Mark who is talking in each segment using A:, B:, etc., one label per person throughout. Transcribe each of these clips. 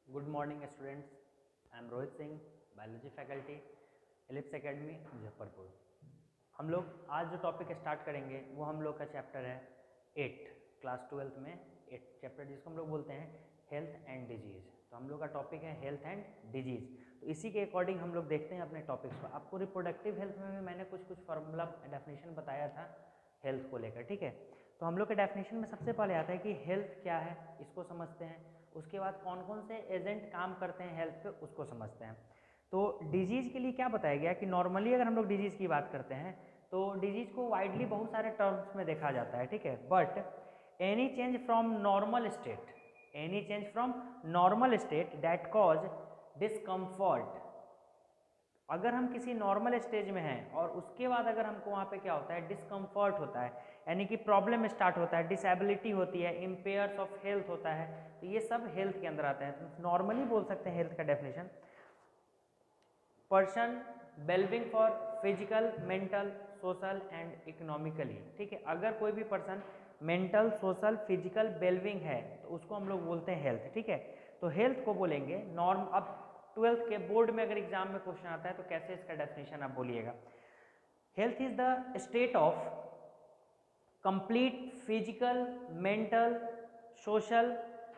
A: Good morning students, I am Rohit Singh, biology faculty, ellipse academy Muzaffarpur. हम लोग आज जो टॉपिक स्टार्ट करेंगे वो हम लोग का चैप्टर है 8 क्लास 12 में 8 चैप्टर जिसको हम लोग बोलते हैं हेल्थ एंड डिजीज़। तो हम लोग का टॉपिक है हेल्थ एंड डिजीज़। तो इसी के अकॉर्डिंग हम लोग देखते हैं अपने टॉपिक्स को। आपको रिप्रोडक्टिव हेल्थ में भी मैंने कुछ फार्मूला डेफिनेशन बताया था हेल्थ को लेकर, ठीक है। तो हम लोग के डेफिनेशन में सबसे पहले आता है कि हेल्थ क्या है, इसको समझते हैं। उसके बाद कौन कौन से एजेंट काम करते हैं हेल्थ पे, उसको समझते हैं। तो डिजीज़ के लिए क्या बताया गया कि नॉर्मली अगर हम लोग डिजीज़ की बात करते हैं तो डिजीज़ को वाइडली बहुत सारे टर्म्स में देखा जाता है, ठीक है। But any change from normal state, any change from normal state that cause discomfort. अगर हम किसी नॉर्मल स्टेज में हैं और उसके बाद अगर हमको वहाँ पे क्या होता है, डिस्कम्फर्ट होता है, यानी कि प्रॉब्लम स्टार्ट होता है, डिसेबिलिटी होती है, इम्पेयर्स ऑफ हेल्थ होता है, तो ये सब हेल्थ के अंदर आता है। तो नॉर्मली बोल सकते हैं हेल्थ का definition, person wellbeing for physical, mental, social and economically, ठीक है। अगर कोई भी person mental, social, physical wellbeing है तो उसको हम लोग बोलते हैं हेल्थ, ठीक है। तो हेल्थ को बोलेंगे नॉर्म। अब 12th के बोर्ड में अगर एग्जाम में क्वेश्चन आता है तो कैसे इसका डेफिनेशन आप बोलिएगा। Health is the state of complete physical, mental, social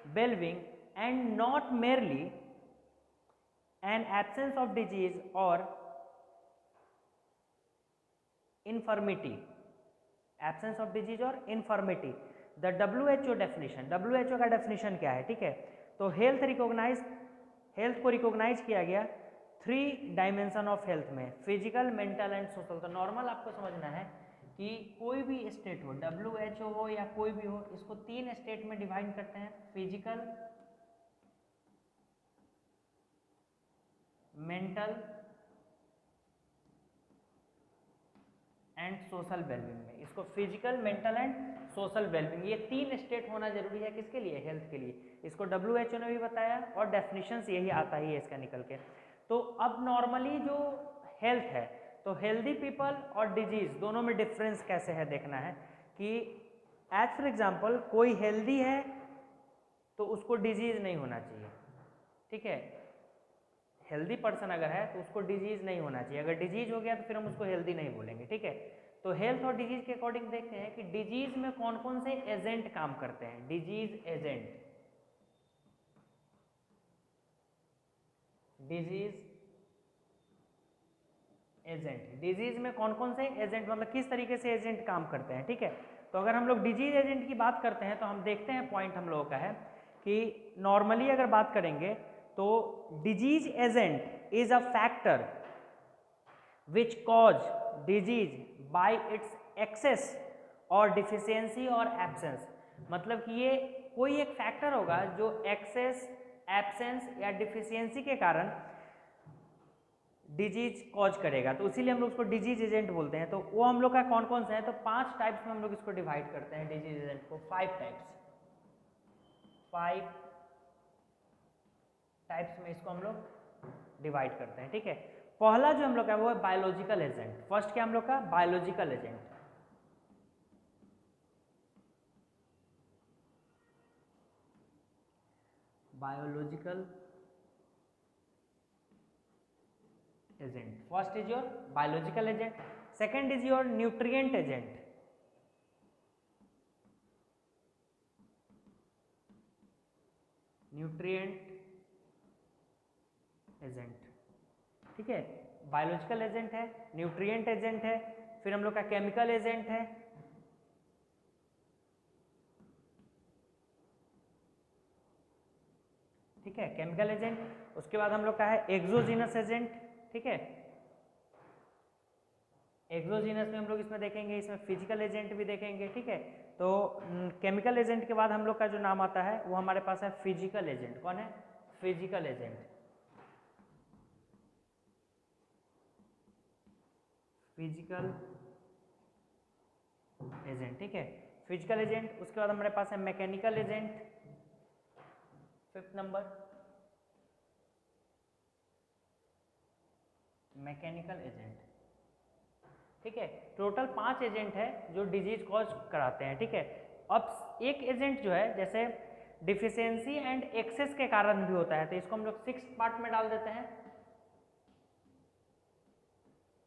A: wellbeing and not merely an absence of disease or infirmity, absence of disease or infirmity। the WHO definition, WHO का definition क्या है, ठीक है। तो हेल्थ रिकॉग्नाइज, हेल्थ को recognise किया गया 3 dimension of health में, फिजिकल, मेंटल एंड सोशल। तो नॉर्मल आपको समझना है कि कोई भी स्टेट हो, WHO हो या कोई भी हो, इसको 3 स्टेट में डिवाइड करते हैं, physical, mental and social wellbeing में। इसको physical, mental and social wellbeing, ये 3 स्टेट होना जरूरी है किसके लिए, हेल्थ के लिए। इसको WHO ने भी बताया और डेफिनेशन यही आता ही है इसका निकल के। तो अब नॉर्मली जो हेल्थ है, तो हेल्दी पीपल और डिजीज दोनों में डिफरेंस कैसे है देखना है कि एज फॉर एग्जाम्पल कोई हेल्दी है तो उसको डिजीज नहीं होना चाहिए, ठीक है। हेल्दी पर्सन अगर है तो उसको डिजीज नहीं होना चाहिए, अगर डिजीज हो गया तो फिर हम उसको हेल्दी नहीं बोलेंगे, ठीक है। तो हेल्थ और डिजीज के अकॉर्डिंग देखते हैं कि डिजीज में कौन कौन से एजेंट काम करते हैं। Disease agent, disease agent, disease में कौन कौन से एजेंट, मतलब किस तरीके से एजेंट काम करते हैं, ठीक है। तो अगर हम लोग डिजीज एजेंट की बात करते हैं तो हम देखते हैं पॉइंट हम लोगों का है कि नॉर्मली अगर बात करेंगे तो disease agent is a factor which cause disease by its excess और डिफिशियंसी और एब्सेंस। मतलब कि ये कोई एक फैक्टर होगा जो एक्सेस, एब्सेंस या डिफिशियंसी के कारण डिजीज कॉज करेगा, तो इसीलिए हम लोग उसको डिजीज एजेंट बोलते हैं। तो वो हम लोग का कौन कौन सा है, तो 5 टाइप्स में हम लोग इसको डिवाइड करते हैं डिजीज एजेंट को, 5 टाइप्स, 5 टाइप्स में इसको हम लोग डिवाइड करते हैं, ठीक है। पहला जो हम लोग का वो है बायोलॉजिकल एजेंट। फर्स्ट क्या हम लोग का, biological agent. Biological agent, first is your biological agent, second is your nutrient agent, nutrient agent, ठीक है। बायोलॉजिकल एजेंट है, न्यूट्रिएंट एजेंट है, फिर हम लोग का केमिकल एजेंट है, ठीक है, केमिकल एजेंट। उसके बाद हम लोग का है एक्सोजीनस एजेंट, ठीक है। एक्सोजीनस में हम लोग इसमें देखेंगे, इसमें फिजिकल एजेंट भी देखेंगे, ठीक है। तो केमिकल एजेंट के बाद हम लोग का जो नाम आता है वो हमारे पास है फिजिकल एजेंट। कौन है, फिजिकल एजेंट, फिजिकल एजेंट, ठीक है, फिजिकल एजेंट। उसके बाद हमारे पास है mechanical agent, 5th number, mechanical agent, ठीक है। टोटल 5 एजेंट है जो डिजीज कॉज कराते हैं, ठीक है। अब एक एजेंट जो है, जैसे डिफिशियंसी एंड एक्सेस के कारण भी होता है, तो इसको हम लोग 6th पार्ट में डाल देते हैं,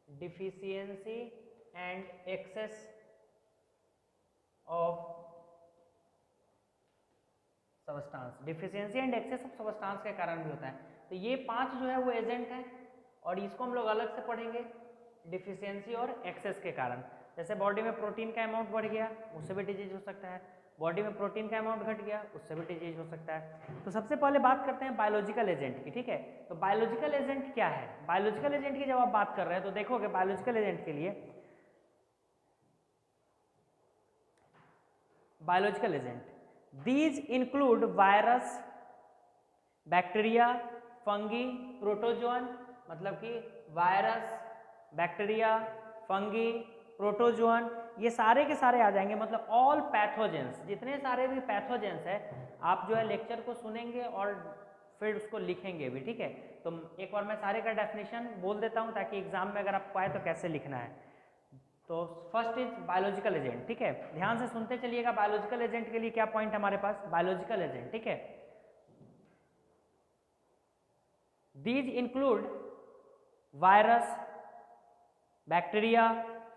A: deficiency and excess of substance, deficiency and excess of substance के कारण भी होता है। तो ये 5 जो है वो एजेंट है और इसको हम लोग अलग से पढ़ेंगे डिफिशियंसी और एक्सेस के कारण। जैसे बॉडी में प्रोटीन का अमाउंट बढ़ गया, उससे भी डिजीज हो सकता है, बॉडी में प्रोटीन का अमाउंट घट गया, उससे भी डिजीज हो सकता है। तो सबसे पहले बात करते हैं बायोलॉजिकल एजेंट की, ठीक है। तो बायोलॉजिकल एजेंट क्या है? बायोलॉजिकल एजेंट की जब आप बात कर रहे हैं तो देखोगे बायोलॉजिकल एजेंट के लिए, biological agent these include virus, bacteria, fungi, protozoan, मतलब कि वायरस, बैक्टीरिया, फंगी, प्रोटोजोअन, ये सारे के सारे आ जाएंगे, मतलब ऑल पैथोजेंस, जितने सारे भी पैथोजेंस है। आप जो है लेक्चर को सुनेंगे और फिर उसको लिखेंगे भी, ठीक है। तो एक बार मैं सारे का डेफिनेशन बोल देता हूँ ताकि एग्जाम में अगर आपको आए तो कैसे लिखना है। तो फर्स्ट इज बायोलॉजिकल एजेंट, ठीक है, ध्यान से सुनते चलिएगा। बायोलॉजिकल एजेंट के लिए क्या पॉइंट हमारे पास, बायोलॉजिकल एजेंट, ठीक है। These include virus, bacteria,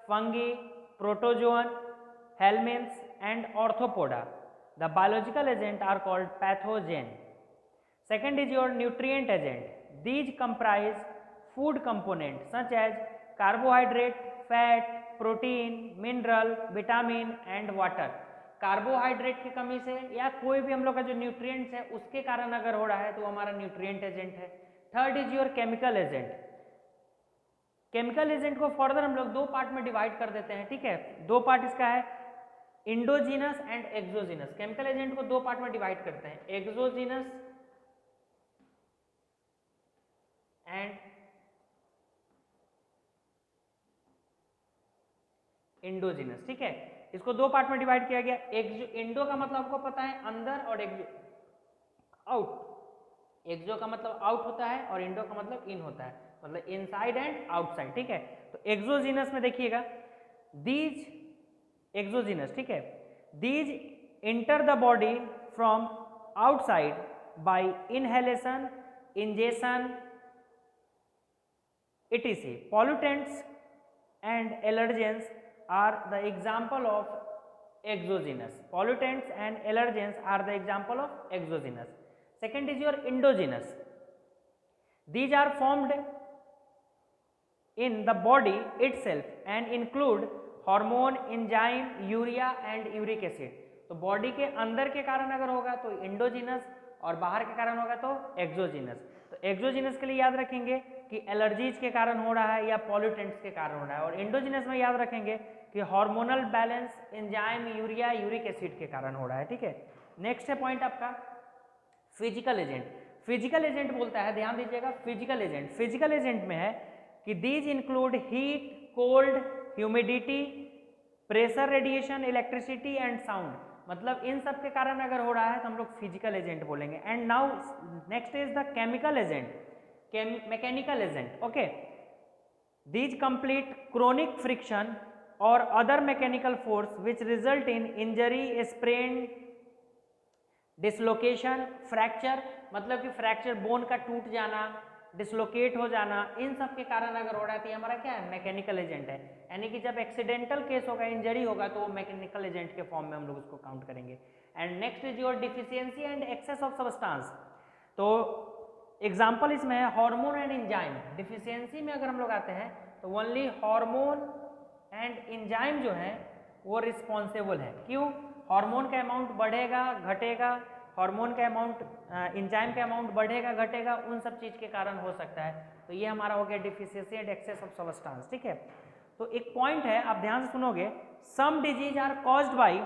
A: fungi, protozoan, helminths and orthopoda. The biological agent are called pathogen. Second is your nutrient agent. These comprise food components such as carbohydrate, fat, protein, mineral, vitamin and water. Carbohydrate की कमी से या कोई भी हम लोग का जो न्यूट्रिएंट्स है उसके कारण अगर हो रहा है तो हमारा न्यूट्रिएंट एजेंट है। Third is your chemical agent. Chemical agent को फर्दर हम लोग 2 पार्ट में डिवाइड कर देते हैं, ठीक है। 2 पार्ट इसका है, endogenous and exogenous. Chemical agent को 2 पार्ट में डिवाइड करते हैं, एक्सोजीनस एंड इंडोजिनस, ठीक है। इसको 2 पार्ट में डिवाइड किया गया। इंडो का मतलब आपको पता है अंदर और आउट। एक्सो का मतलब आउट होता है और इंडो का मतलब इन होता है, मतलब इनसाइड एंड आउटसाइड, ठीक है। तो एक्सोजिनस में देखिएगा, दीज एक्सोजिनस, ठीक है, these enter the body from outside by inhalation, ingestion, etc. Pollutants and allergens are the example of exogenous. Pollutants and allergens are the example of exogenous. Second is your endogenous. These are formed in the body itself and include hormone, enzyme, urea and uric acid. तो body के अंदर के कारण अगर होगा तो indigenous और बाहर के कारण होगा तो एक्सोजिनस। तो एक्सोजिनस के लिए याद रखेंगे कि एलर्जीज के कारण हो रहा है या पॉल्यूटेंट्स के कारण हो रहा है, और इंडोजिनस में याद रखेंगे कि hormonal balance, enzyme, urea, uric acid के कारण हो रहा है, ठीक है। नेक्स्ट है पॉइंट आपका फिजिकल एजेंट। फिजिकल एजेंट बोलता है, ध्यान दीजिएगा, फिजिकल एजेंट, फिजिकल एजेंट में है कि these include heat, cold, humidity, pressure, radiation, electricity and sound. मतलब इन सब के कारण अगर हो रहा है तो हम लोग फिजिकल एजेंट बोलेंगे। And now next is the chemical agent, mechanical agent, okay. These complete chronic friction और other mechanical force which result in injury, sprain, dislocation, fracture, मतलब कि फ्रैक्चर, बोन का टूट जाना, डिसलोकेट हो जाना, इन सब के कारण अगर हो रहा है तो हमारा क्या है, मैकेनिकल एजेंट है। यानी कि जब एक्सीडेंटल केस होगा, इंजरी होगा, तो वो मैकेनिकल एजेंट के फॉर्म में हम लोग उसको काउंट करेंगे। And next is your deficiency and excess of substance. तो एग्जाम्पल इसमें है हार्मोन एंड एंजाइम। डिफिशियंसी में अगर हम लोग आते हैं तो ओनली हार्मोन एंड एंजाइम जो है वो रिस्पॉन्सिबल है। क्यों? हार्मोन का अमाउंट बढ़ेगा घटेगा, हार्मोन का अमाउंट, एंजाइम का अमाउंट बढ़ेगा घटेगा, उन सब चीज़ के कारण हो सकता है। तो ये हमारा हो गया deficiency and excess of substance, ठीक है। तो एक पॉइंट है, आप ध्यान से सुनोगे, some disease are caused by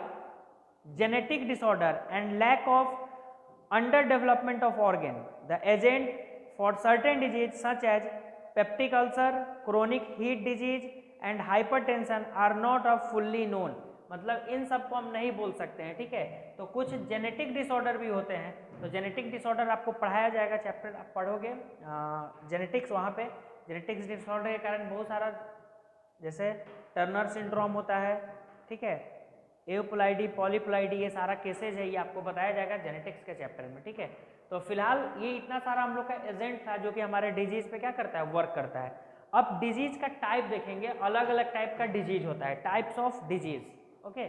A: genetic disorder and lack of under development of organ. The agent for certain disease such as peptic ulcer, chronic heat disease and hypertension are not of fully known. मतलब इन सब को हम नहीं बोल सकते हैं, ठीक है। तो कुछ जेनेटिक डिसऑर्डर भी होते हैं, तो जेनेटिक डिसऑर्डर आपको पढ़ाया जाएगा, चैप्टर आप पढ़ोगे जेनेटिक्स, वहाँ पे जेनेटिक्स डिसऑर्डर के कारण बहुत सारा, जैसे टर्नर सिंड्रोम होता है, ठीक है, एओप्लाइडी, पॉलीप्लाइडी, ये सारा केसेज है, ये आपको बताया जाएगा जेनेटिक्स के चैप्टर में, ठीक है। तो फिलहाल ये इतना सारा हम लोग का एजेंट था जो कि हमारे डिजीज पे क्या करता है, वर्क करता है। अब डिजीज का टाइप देखेंगे, अलग अलग टाइप का डिजीज होता है, types of disease, okay.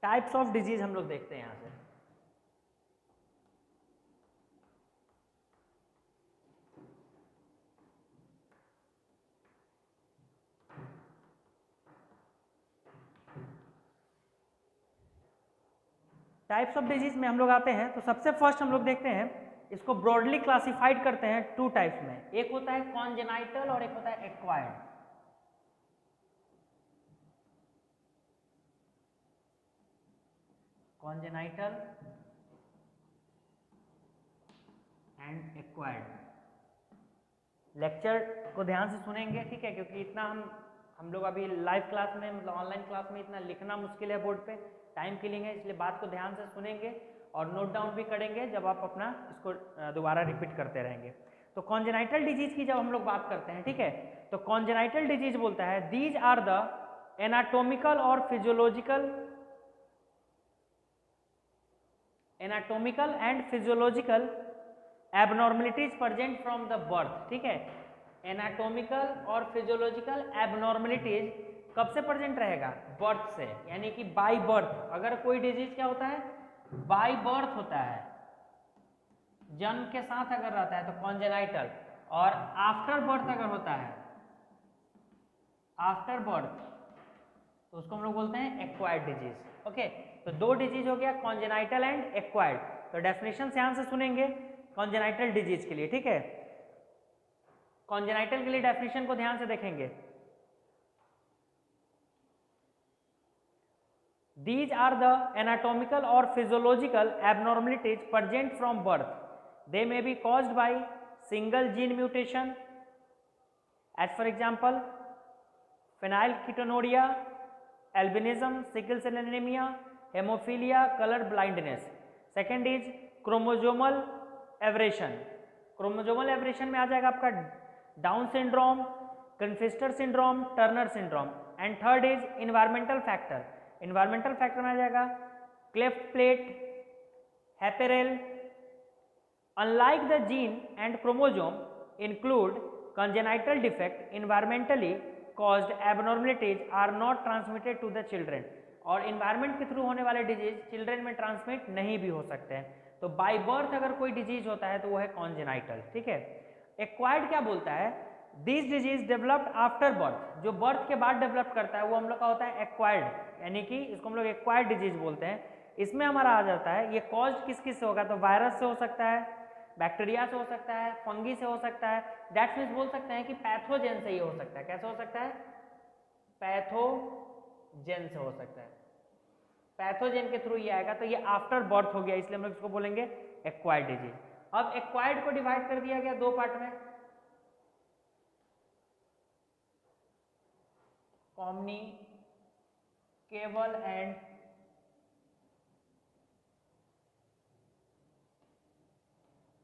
A: Types of disease हम लोग देखते हैं यहां से। टाइप्स ऑफ डिजीज में हम लोग आते हैं तो सबसे फर्स्ट हम लोग देखते हैं, इसको ब्रॉडली क्लासिफाइड करते हैं टू टाइप्स में। एक होता है कॉन्जेनाइटल और एक होता है acquired. Congenital and acquired. Lecture को ध्यान से सुनेंगे, ठीक है, क्योंकि इतना हम लोग अभी लाइव क्लास में, मतलब ऑनलाइन क्लास में इतना लिखना मुश्किल है बोर्ड पे, टाइम किलिंग है, इसलिए बात को ध्यान से सुनेंगे और नोट डाउन भी करेंगे जब आप अपना इसको दोबारा रिपीट करते रहेंगे। तो कॉन्जेनाइटल डिजीज की जब हम लोग बात करते हैं, ठीक है, तो कॉन्जेनाइटल डिजीज बोलता है दीज आर द एनाटोमिकल और physiological and physiological abnormalities present from the birth, ठीक है। एनाटोमिकल और फिजियोलॉजिकल एबनॉर्मलिटीज कब से प्रेजेंट रहेगा, बर्थ से, यानी कि बाय बर्थ। अगर कोई डिजीज क्या होता है, बाय बर्थ होता है, जन्म के साथ अगर रहता है तो कॉन्जेनाइटल, और आफ्टर बर्थ अगर होता है, आफ्टर बर्थ, तो उसको हम लोग बोलते हैं एक्वायर्ड डिजीज, ओके। तो दो डिजीज हो गया, कॉन्जेनाइटल एंड एक्वायर्ड। तो डेफिनेशन ध्यान से सुनेंगे कॉन्जेनाइटल डिजीज के लिए, ठीक है। कॉन्जेनाइटल के लिए डेफिनेशन को ध्यान से देखेंगे। These are the anatomical or physiological abnormalities present from birth. They may be caused by single gene mutation, as for example, phenylketonuria, albinism, sickle cell anemia, hemophilia, color blindness. Second is chromosomal aberration. Chromosomal aberration में आ जाएगा आपका Down syndrome, Klinefelter syndrome, Turner syndrome. And third is environmental factor. Environmental factor में आ जाएगा cleft palate, हैपेरेल। Unlike the gene and chromosome include congenital defect, environmentally caused abnormalities are not transmitted to the children. और environment के through होने वाले disease children में transmit नहीं भी हो सकते हैं। तो बाय बर्थ अगर कोई डिजीज होता है तो वो है कॉन्जेनाइटल, ठीक है। एक्वायर्ड क्या बोलता है, this disease developed after birth, जो बर्थ के बाद डेवलप करता है वो हम लोग का होता है एक्वायर्ड, यानी कि इसको हम लोग एक्वायर्ड डिजीज बोलते हैं। इसमें हमारा आ जाता है ये कॉज किस किस से होगा, तो वायरस से हो सकता है, बैक्टीरिया से हो सकता है, फंगी से हो सकता है। दैट मीन्स बोल सकते हैं कि पैथोजेन से ये हो सकता है। कैसे हो सकता है, पैथोजेन से हो सकता है, पैथोजेन के थ्रू ये आएगा। तो ये आफ्टर बर्थ हो गया, इसलिए हम लोग इसको बोलेंगे एक्वायर्ड डिजीज। अब एक्वायर्ड को डिवाइड कर दिया गया दो पार्ट में, communicable and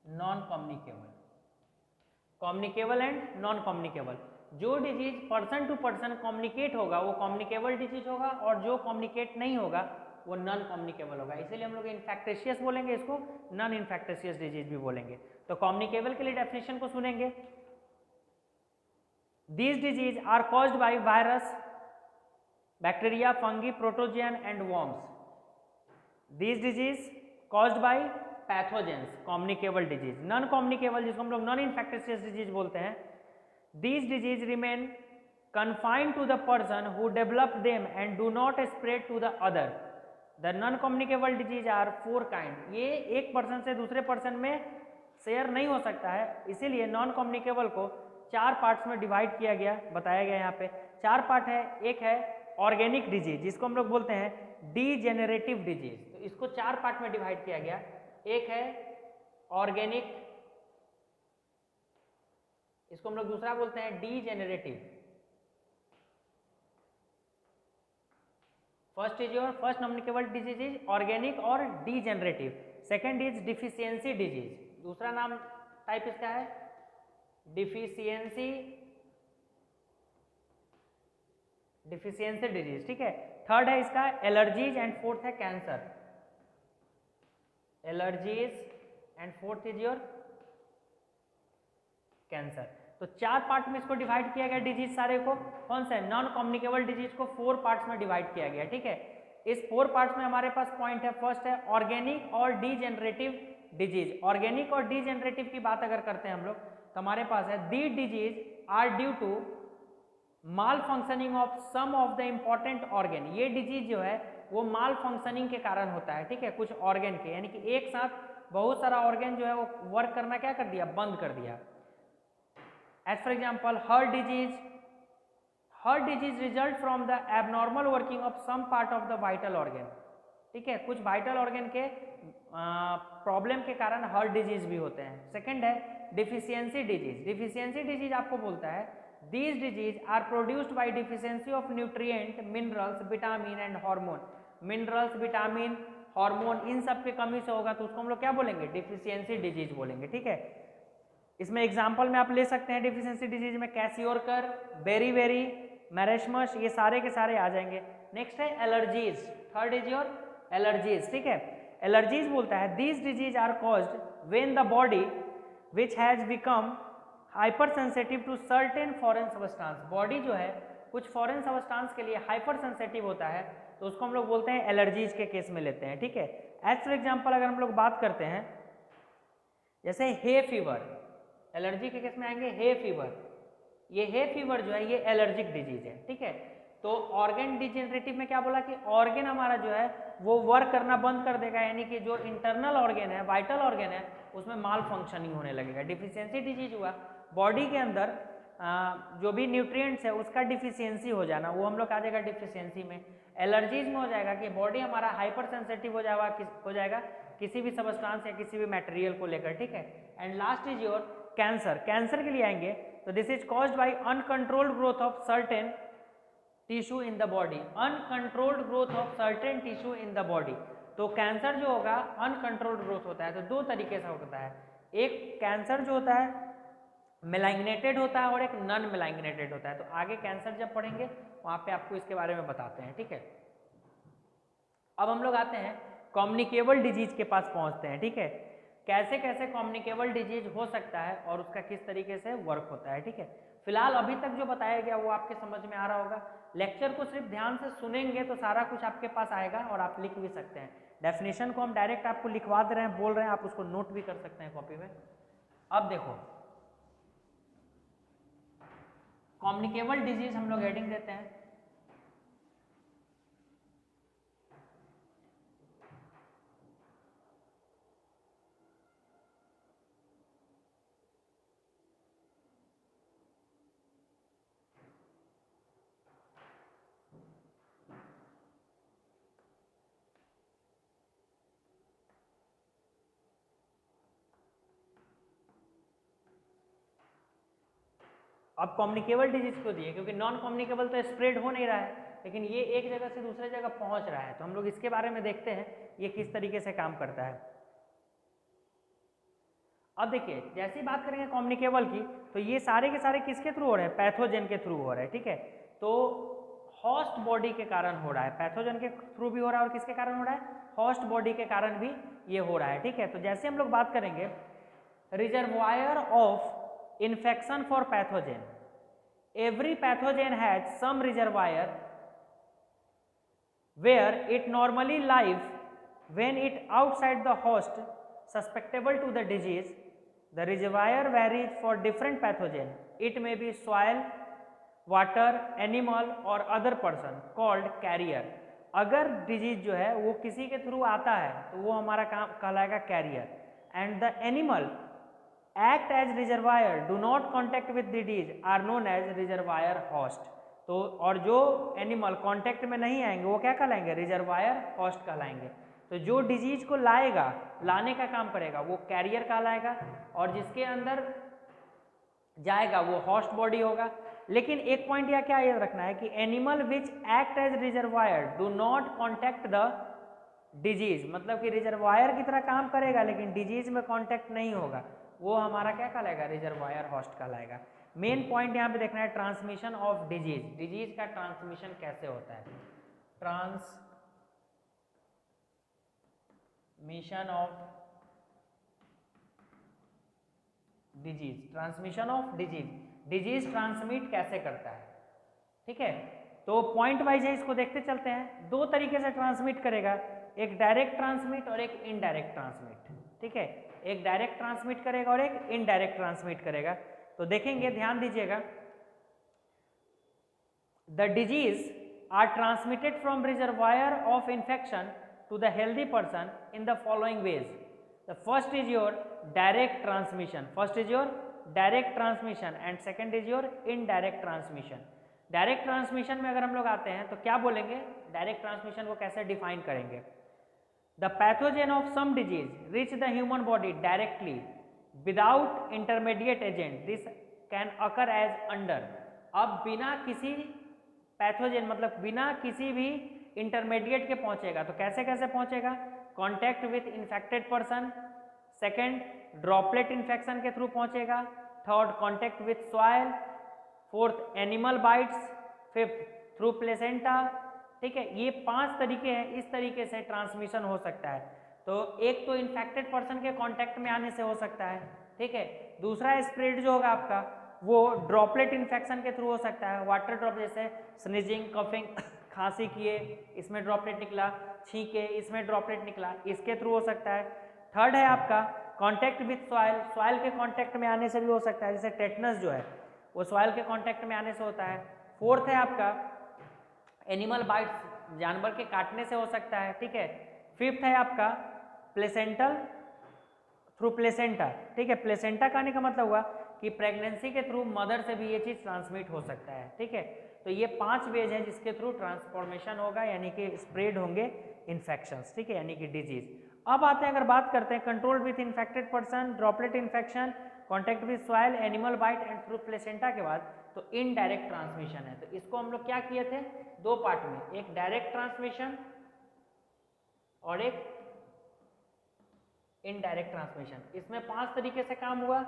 A: non communicable. Communicable and non communicable, जो disease person to person communicate होगा वो कम्युनिकेबल डिजीज होगा, और जो कम्युनिकेट नहीं होगा वो नॉन कम्युनिकेबल होगा। इसीलिए हम लोग इन्फेक्टेशियस बोलेंगे, इसको नॉन इन्फेक्टेशियस डिजीज भी बोलेंगे। तो कम्युनिकेबल के लिए डेफिनेशन को सुनेंगे, these disease are caused by virus, bacteria, fungi, protozoan and worms. These disease caused by pathogens, communicable disease. Non communicable जिसको हम लोग नॉन इन्फेक्टिशियस डिजीज बोलते हैं, these disease remain confined to the person who developed them and do not spread to the other. The non communicable disease are four kind. ये एक person से दूसरे person में शेयर नहीं हो सकता है, इसीलिए नॉन कम्युनिकेबल को चार पार्ट्स में डिवाइड किया गया, बताया गया यहाँ पे। चार पार्ट है, एक है ऑर्गेनिक डिजीज जिसको हम लोग बोलते हैं डीजेनरेटिव डिजीज, तो इसको चार पार्ट में डिवाइड किया गया। एक है ऑर्गेनिक, इसको हम लोग दूसरा बोलते हैं degenerative, first is your first communicable disease is organic और degenerative, second is deficiency disease, दूसरा नाम टाइप इसका है डिफिशियंसी डिजीज, ठीक है। थर्ड है इसका एलर्जीज एंड फोर्थ है cancer, allergies and fourth is your cancer. तो 4 पार्ट में इसको डिवाइड किया गया डिजीज सारे को, कौन सा है नॉन कम्युनिकेबल डिजीज को 4 पार्ट्स में डिवाइड किया गया, ठीक है। इस 4 पार्ट्स में हमारे पास पॉइंट है, फर्स्ट है ऑर्गेनिक और डीजेनरेटिव डिजीज। ऑर्गेनिक और डीजेनरेटिव की बात अगर करते हैं हम लोग तो हमारे पास है the disease are due to malfunctioning of some of the important organ. ये डिजीज जो है वो माल फंक्शनिंग के कारण होता है, ठीक है, कुछ ऑर्गेन के, यानी कि एक साथ बहुत सारा ऑर्गेन जो है वो वर्क करना क्या कर दिया, बंद कर दिया। As for example heart disease result from the abnormal working of some part of the vital organ, ठीक है, कुछ वाइटल ऑर्गेन के प्रॉब्लम के कारण हार्ट डिजीज भी होते हैं। सेकेंड है डिफिशियंसी डिजीज। डिफिशियंसी डिजीज आपको बोलता है these disease are produced by deficiency of nutrient, minerals, vitamin and hormone। minerals, vitamin, hormone इन सब की कमी से होगा तो उसको हम लोग क्या बोलेंगे, डिफिशियंसी डिजीज बोलेंगे, ठीक है। इसमें एग्जांपल में आप ले सकते हैं डिफिशियंसी डिजीज में कैसियोरकर, बेरीबेरी, मैरेस्मस, ये सारे के सारे आ जाएंगे। नेक्स्ट है allergies, third is your allergies, ठीक है। एलर्जीज बोलता है these disease are caused when the body which has become hyper sensitive to certain foreign substance. Body जो है कुछ फॉरेन सबस्टांस के लिए हाइपर सेंसिटिव होता है तो उसको हम लोग बोलते हैं एलर्जीज के केस में लेते हैं, ठीक है। एज फॉर एग्जांपल अगर हम लोग बात करते हैं जैसे हे फीवर, एलर्जी के केस में आएंगे हे फीवर, ये हे फीवर जो है ये एलर्जिक डिजीज है, ठीक है। तो ऑर्गेन डिजेनरेटिव में क्या बोला कि ऑर्गेन हमारा जो है वो वर्क करना बंद कर देगा, यानी कि जो इंटरनल ऑर्गेन है, वाइटल ऑर्गेन है, उसमें माल फंक्शनिंग होने लगेगा। डिफिशियंसी डिजीज हुआ बॉडी के अंदर जो भी न्यूट्रिएंट्स है उसका डिफिशियंसी हो जाना, वो हम लोग आ जाएगा डिफिशियंसी में। एलर्जीज में हो जाएगा कि बॉडी हमारा हाइपर सेंसिटिव हो जाएगा किसी भी सबस्टांस या किसी भी मटेरियल को लेकर, ठीक है। And last is your cancer. Cancer के लिए आएंगे तो this is caused by uncontrolled growth of certain tissue in the body, uncontrolled growth of certain tissue in the body. तो कैंसर जो होगा अनकंट्रोल्ड ग्रोथ होता है, तो 2 तरीके से होता है, एक कैंसर जो होता है मेलाइग्नेटेड होता है और एक नॉन मेलाइग्नेटेड होता है। तो आगे कैंसर जब पढ़ेंगे वहां पे आपको इसके बारे में बताते हैं, ठीक है। अब हम लोग आते हैं कम्युनिकेबल डिजीज के पास पहुंचते हैं, ठीक है। कैसे कैसे कम्युनिकेबल डिजीज हो सकता है और उसका किस तरीके से वर्क होता है, ठीक है। फिलहाल अभी तक जो बताया गया वो आपके समझ में आ रहा होगा। लेक्चर को सिर्फ ध्यान से सुनेंगे तो सारा कुछ आपके पास आएगा और आप लिख भी सकते हैं। डेफिनेशन को हम डायरेक्ट आपको लिखवा दे रहे हैं, बोल रहे हैं, आप उसको नोट भी कर सकते हैं कॉपी में। अब देखो कम्युनिकेबल डिजीज हम लोग हेडिंग देते हैं, अब कम्युनिकेबल डिजीज को दिए क्योंकि नॉन कम्युनिकेबल तो स्प्रेड हो नहीं रहा है, लेकिन ये एक जगह से दूसरे जगह पहुंच रहा है, तो हम लोग इसके बारे में देखते हैं ये किस तरीके से काम करता है। अब देखिए जैसी बात करेंगे कम्युनिकेबल की तो ये सारे के सारे किसके थ्रू हो रहे हैं, पैथोजन के थ्रू हो रहे हैं, ठीक है। तो होस्ट बॉडी के कारण हो रहा है, पैथोजन के थ्रू भी हो रहा है और किसके कारण हो रहा है, होस्ट बॉडी के कारण भी ये हो रहा है, ठीक है। तो जैसे हम लोग बात करेंगे reservoir of infection for pathogen, every pathogen has some reservoir where it normally lives. When it outside the host susceptible to the disease, the reservoir varies for different pathogen. It may be soil, water, animal or other person called carrier. अगर disease जो है वो किसी के through आता है तो वो हमारा काम कहलाएगा carrier. And the animal act as reservoir do not contact with disease are known as reservoir host। तो और जो एनिमल कांटेक्ट में नहीं आएंगे वो क्या कहलाएंगे, रिजर्वायर होस्ट कहलाएंगे। तो जो डिजीज को लाएगा, लाने का काम करेगा वो कैरियर कहलाएगा और जिसके अंदर जाएगा वो होस्ट बॉडी होगा। लेकिन एक पॉइंट यहाँ क्या याद रखना है कि animal which act as reservoir do not contact the disease, मतलब कि रिजर्वायर की तरह काम करेगा लेकिन डिजीज में कॉन्टैक्ट नहीं होगा, वो हमारा क्या कहलाएगा, रिजर्वायर होस्ट कहलाएगा। मेन पॉइंट यहाँ पे देखना है ट्रांसमिशन ऑफ डिजीज, डिजीज का ट्रांसमिशन कैसे होता है, transmission of disease, transmission of disease, disease transmit कैसे करता है, ठीक है। तो पॉइंट वाइज है, इसको देखते चलते हैं। दो तरीके से ट्रांसमिट करेगा, एक डायरेक्ट ट्रांसमिट और एक इनडायरेक्ट ट्रांसमिट, ठीक है। एक डायरेक्ट ट्रांसमिट करेगा और एक इनडायरेक्ट ट्रांसमिट करेगा। तो देखेंगे, ध्यान दीजिएगा, the disease are transmitted from reservoir of infection to the healthy person in the following ways. The first is your direct transmission, and second is your indirect transmission. Direct transmission में अगर हम लोग आते हैं तो क्या बोलेंगे, डायरेक्ट ट्रांसमिशन को कैसे डिफाइन करेंगे, the pathogen of some disease reach the human body directly without intermediate agent, this can occur as under. अब बिना किसी पैथोजेन मतलब बिना किसी भी इंटरमीडिएट के पहुंचेगा, तो कैसे कैसे पहुंचेगा, contact with infected person, second droplet infection के थ्रू पहुंचेगा, third contact with soil, fourth animal bytes, fifth through placenta, ठीक है। ये 5 तरीके हैं, इस तरीके से ट्रांसमिशन हो सकता है। तो एक तो इन्फेक्टेड पर्सन के कॉन्टैक्ट में आने से हो सकता है, ठीक है। दूसरा स्प्रेड जो होगा आपका वो ड्रॉपलेट इन्फेक्शन के थ्रू हो सकता है, वाटर ड्रॉप, जैसे स्नीजिंग, कफिंग, खांसी किए इसमें ड्रॉपलेट निकला, छींके इसमें ड्रॉपलेट निकला, इसके थ्रू हो सकता है। थर्ड है आपका कांटेक्ट विथ सॉइल, सॉइल के कांटेक्ट में आने से भी हो सकता है, जैसे टेटनस जो है वो सॉइल के कांटेक्ट में आने से होता है। फोर्थ है आपका एनिमल बाइट्स, जानवर के काटने से हो सकता है, ठीक है। फिफ्थ है आपका प्लेसेंटल थ्रू प्लेसेंटा, ठीक है। प्लेसेंटा का आने का मतलब हुआ कि प्रेगनेंसी के थ्रू मदर से भी ये चीज ट्रांसमिट हो सकता है, ठीक है। तो ये 5 वेज हैं जिसके थ्रू ट्रांसफॉर्मेशन होगा, यानी कि स्प्रेड होंगे इन्फेक्शंस, ठीक है, यानी कि डिजीज। अब आते हैं, अगर बात करते हैं control with infected person, droplet infection, contact with soil, animal bite and through placenta के बाद तो इनडायरेक्ट ट्रांसमिशन है। तो इसको हम लोग क्या किए थे, 2 पार्ट में, एक डायरेक्ट ट्रांसमिशन और एक इनडायरेक्ट ट्रांसमिशन। इसमें 5 तरीके से काम हुआ,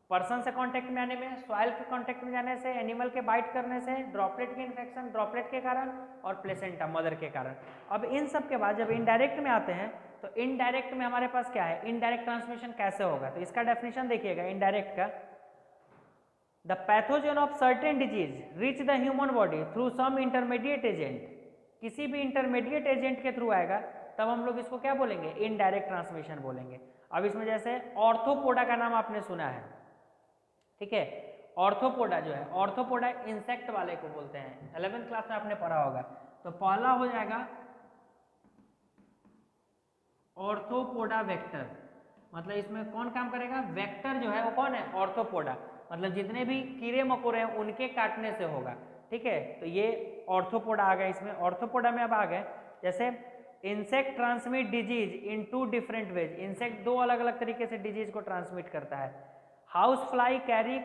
A: पर्सन से कांटेक्ट में आने में, सॉइल के कांटेक्ट में जाने से, एनिमल के बाइट करने से, ड्रॉपलेट के इन्फेक्शन ड्रॉपलेट के कारण और प्लेसेंटा मदर के कारण। अब इन सब के बाद जब इनडायरेक्ट में आते हैं तो इनडायरेक्ट में हमारे पास क्या है, इनडायरेक्ट ट्रांसमिशन कैसे होगा, तो इसका डेफिनेशन देखिएगा इनडायरेक्ट का, the pathogen of certain disease reach the human body through some intermediate agent, किसी भी इंटरमीडिएट एजेंट के थ्रू आएगा तब हम लोग इसको क्या बोलेंगे, इनडायरेक्ट ट्रांसमिशन बोलेंगे। अब इसमें जैसे ऑर्थोपोडा का नाम आपने सुना है, ठीक है। ऑर्थोपोडा जो है, ऑर्थोपोडा इंसेक्ट वाले को बोलते हैं, 11th क्लास में आपने पढ़ा होगा। तो पहला हो जाएगा ऑर्थोपोडा वेक्टर, मतलब इसमें कौन काम करेगा, वेक्टर जो है वो कौन है, ऑर्थोपोडा, मतलब जितने भी कीड़े मकोड़े हैं उनके काटने से होगा, ठीक है। तो ये ऑर्थोपोडा आ गया इसमें। ऑर्थोपोडा में अब आ गए, जैसे insect transmit disease in 2 different ways, insect 2 अलग अलग तरीके से डिजीज को ट्रांसमिट करता है। House fly carry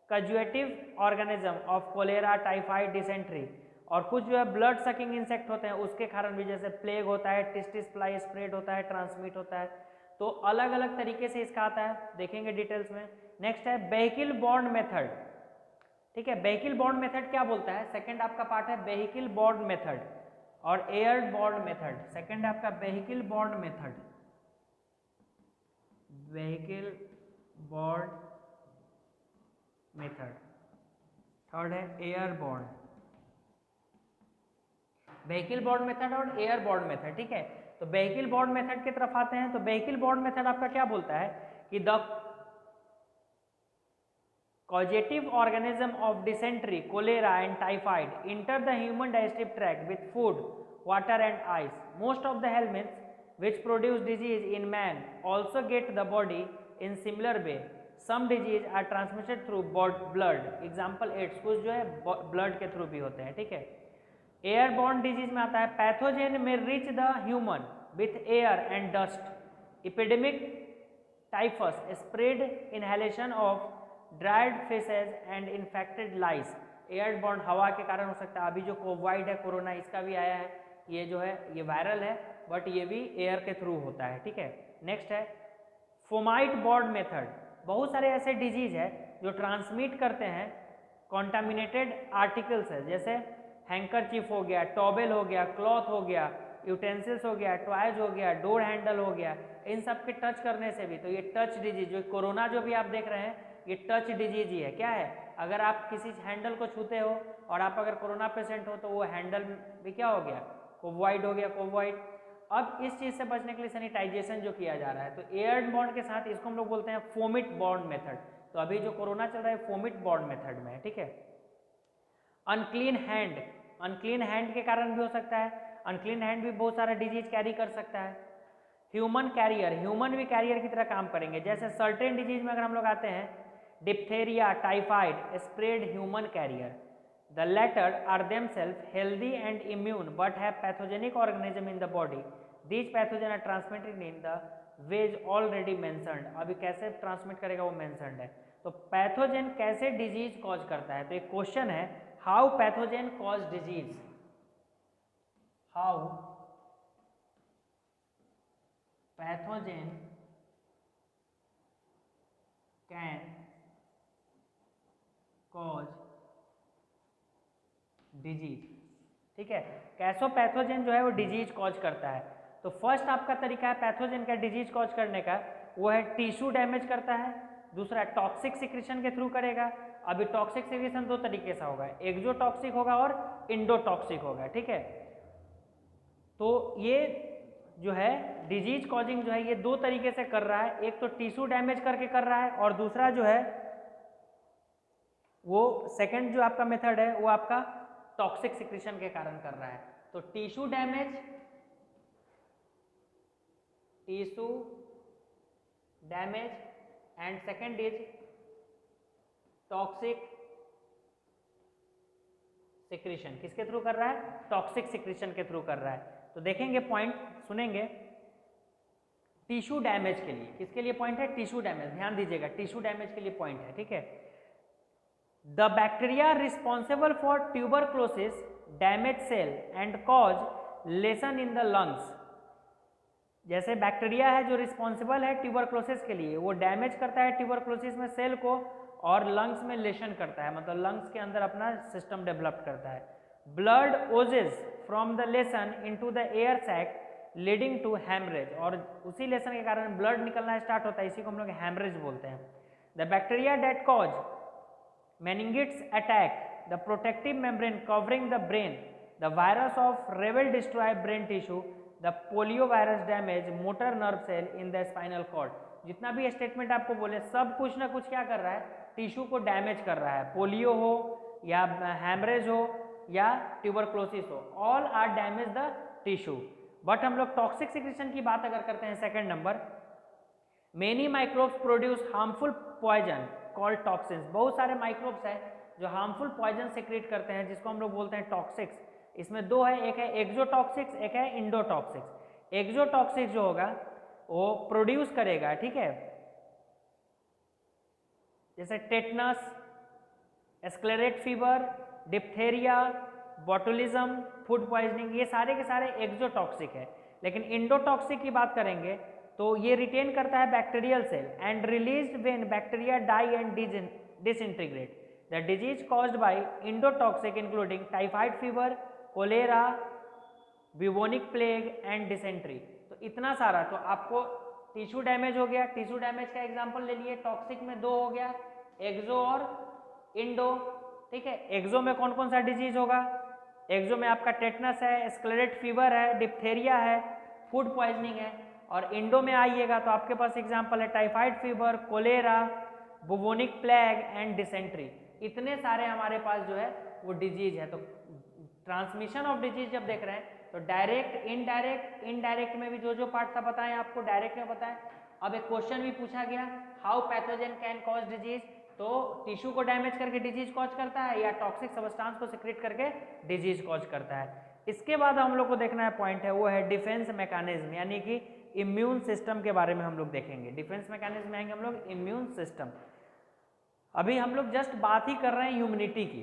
A: causative organism of cholera, typhoid, dysentery, और कुछ जो है ब्लड सकिंग इंसेक्ट होते हैं उसके कारण भी, जैसे प्लेग होता है, टिस्टिस फ्लाई स्प्रेड होता है, ट्रांसमिट होता है। तो अलग अलग तरीके से इसका आता है, देखेंगे डिटेल्स में। नेक्स्ट है वेहिकल बॉर्न मेथड, ठीक है। वेहिकल बॉर्न मेथड क्या बोलता है, सेकंड आपका पार्ट है वेहिकल बॉर्न मेथड और एयर बॉर्न मेथड। सेकंड है आपका vehicle borne method, vehicle borne method, third है air borne, vehicle borne method और एयर बॉर्न मेथड, ठीक है। तो वेहिकल बॉर्न मेथड की तरफ आते हैं, तो वेहिकल बॉर्न मेथड आपका क्या बोलता है कि the causative organism of dysentery, cholera and typhoid enter the human digestive tract with food, water and ice. Most of the helminths which produce disease in man also get the body in similar way. Some disease are transmitted through blood. Example AIDS, कुछ जो है blood के through भी होते हैं, ठीक है। Airborne disease में आता है पैथोजेन में reach the human with air and dust, epidemic typhus, spread inhalation of dried faeces and infected lice. Airborne हवा के कारण हो सकता है। अभी जो कोविड है कोरोना इसका भी आया है, ये जो है ये वायरल है बट ये भी एयर के थ्रू होता है, ठीक है। नेक्स्ट है फोमाइट बॉर्ड मेथड। बहुत सारे ऐसे डिजीज है जो ट्रांसमिट करते हैं कॉन्टामिनेटेड आर्टिकल्स है, जैसे हैंकरचीफ हो गया, टॉवेल हो गया, क्लॉथ हो गया, यूटेंसिल्स हो गया, टॉयज हो गया, डोर हैंडल हो गया, इन सब के टच करने से भी। तो ये टच डिजीज जो कोरोना जो भी आप देख रहे हैं ये टच डिजीज ही है। क्या है, अगर आप किसी हैंडल को छूते हो और आप अगर कोरोना पेशेंट हो तो वो हैंडल भी क्या हो गया, कोविड हो गया, कोविड। अब इस चीज से बचने के लिए सैनिटाइजेशन जो किया जा रहा है, तो एयरबॉर्न के साथ इसको हम लोग बोलते हैं फोमिट बॉर्न मेथड। तो अभी जो कोरोना चल रहा है फोमिट बॉर्न मेथड में है, ठीक है। अनक्लीन हैंड, अनक्लीन हैंड के कारण भी हो सकता है। अनक्लीन हैंड भी बहुत सारा डिजीज कैरी कर सकता है। ह्यूमन कैरियर, ह्यूमन भी कैरियर की तरह काम करेंगे। जैसे सर्टेन डिजीज में अगर हम लोग आते हैं, diphtheria, typhoid, spread human carrier. The latter are themselves healthy and immune but have pathogenic organism in the body. These pathogen are transmitted in the ways already mentioned. अभी कैसे ट्रांसमिट करेगा वो मेंशनड है। तो पैथोजन कैसे disease cause करता है, तो एक क्वेश्चन है how pathogen cause disease, how pathogen can cause disease, ठीक है। कैसो पैथोजन जो है वो डिजीज कॉज करता है। तो फर्स्ट आपका तरीका है पैथोजन का डिजीज कॉज करने का, वो है टिश्यू डैमेज करता है। दूसरा टॉक्सिक सिक्रीशन के थ्रू करेगा। अभी टॉक्सिक सिक्रीशन दो तरीके से होगा, एक्सोटॉक्सिक होगा और इंडोटॉक्सिक होगा, ठीक है। तो ये जो है डिजीज कॉजिंग जो है ये दो तरीके से कर रहा है, एक तो टिश्यू डैमेज करके कर रहा है और दूसरा जो है वो सेकंड जो आपका मेथड है वो आपका टॉक्सिक सिक्रीशन के कारण कर रहा है। तो tissue damage, tissue damage and second is toxic secretion. किसके थ्रू कर रहा है, टॉक्सिक सिक्रीशन के थ्रू कर रहा है। तो देखेंगे पॉइंट, सुनेंगे टिश्यू डैमेज के लिए, किसके लिए पॉइंट है, टिश्यू डैमेज। ध्यान दीजिएगा टिश्यू डैमेज के लिए पॉइंट है, ठीक है। The bacteria responsible for tuberculosis damage cell and cause lesion in the lungs. जैसे बैक्टीरिया है जो रिस्पॉन्सिबल है ट्यूबरक्लोसिस के लिए, वो डैमेज करता है ट्यूबरक्लोसिस में सेल को और लंग्स में लेशन करता है, मतलब लंग्स के अंदर अपना सिस्टम डेवलप करता है। Blood oozes from the lesion into the air sac leading to haemorrhage, और उसी लेसन के कारण ब्लड निकलना स्टार्ट होता है, इसी को हम लोग हैमरेज बोलते हैं। The bacteria that cause meningitis attack the protective membrane covering the brain, the virus of Revel destroy brain tissue, the poliovirus damage motor nerve cell in the spinal cord। जितना भी स्टेटमेंट आपको बोले सब कुछ ना कुछ क्या कर रहा है, टिश्यू को डैमेज कर रहा है। पोलियो हो या हैमरेज हो या ट्यूबरक्लोसिस हो, all are damage the tissue. But हम लोग टॉक्सिक सिक्रीशन की बात अगर करते हैं, second number, many microbes produce harmful poison called toxins. बहुत सारे माइक्रोब्स हैं जो हार्मफुल पॉइजन सिक्रीट करते हैं, जिसको हम लोग बोलते हैं टॉक्सिक्स। इसमें दो है, एक है एक्सोटॉक्सिक्स, एक है इंडोटॉक्सिक्स। एक्सोटॉक्सिक जो होगा वो प्रोड्यूस करेगा, ठीक है, जैसे tetanus, स्क्लेरेट fever, diphtheria, botulism, food poisoning, ये सारे के सारे एक्सोटॉक्सिक है। लेकिन इंडोटॉक्सिक की बात करेंगे तो ये रिटेन करता है bacterial cell and released when bacteria die and disintegrate. The disease caused by endotoxic including typhoid fever, cholera, bubonic plague and dysentery. तो इतना सारा, तो आपको टिश्यू डैमेज हो गया, टिश्यू डैमेज का एग्जांपल ले लिए, टॉक्सिक में दो हो गया, एक्सो और इंडो, ठीक है। एक्सो में कौन कौन सा डिजीज होगा, एक्सो में आपका टेटनस है, स्क्लेरेट फीवर है, डिप्थेरिया है, फूड पॉइजनिंग है। और इंडो में आइएगा तो आपके पास एग्जांपल है typhoid fever, cholera, bubonic plague and dysentery. इतने सारे हमारे पास जो है वो डिजीज है। तो ट्रांसमिशन ऑफ डिजीज जब देख रहे हैं तो डायरेक्ट, इनडायरेक्ट, इनडायरेक्ट में भी जो जो पार्ट था बताएं आपको, डायरेक्ट में बताएं। अब एक क्वेश्चन भी पूछा गया, how pathogen can cause disease, तो टिश्यू को डैमेज करके डिजीज कॉज करता है या टॉक्सिक सब्सटेंस को सिक्रेट करके डिजीज कॉज करता है। इसके बाद हम लोग को देखना है पॉइंट है, वो है डिफेंस मैकेनिज्म, यानी कि इम्यून सिस्टम के बारे में हम लोग देखेंगे। डिफेंस मैकेनिज्म आएंगे हम लोग इम्यून सिस्टम। अभी हम लोग जस्ट बात ही कर रहे हैं ह्यूमैनिटी की।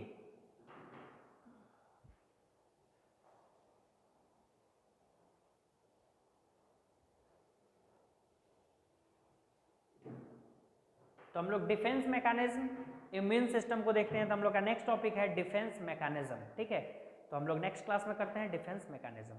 A: तो हम लोग डिफेंस मैकेनिज्म इम्यून सिस्टम को देखते हैं। तो हम लोग का नेक्स्ट टॉपिक है डिफेंस मैकेनिज्म, ठीक है। तो हम लोग नेक्स्ट क्लास में करते हैं डिफेंस मैकेनिज्म।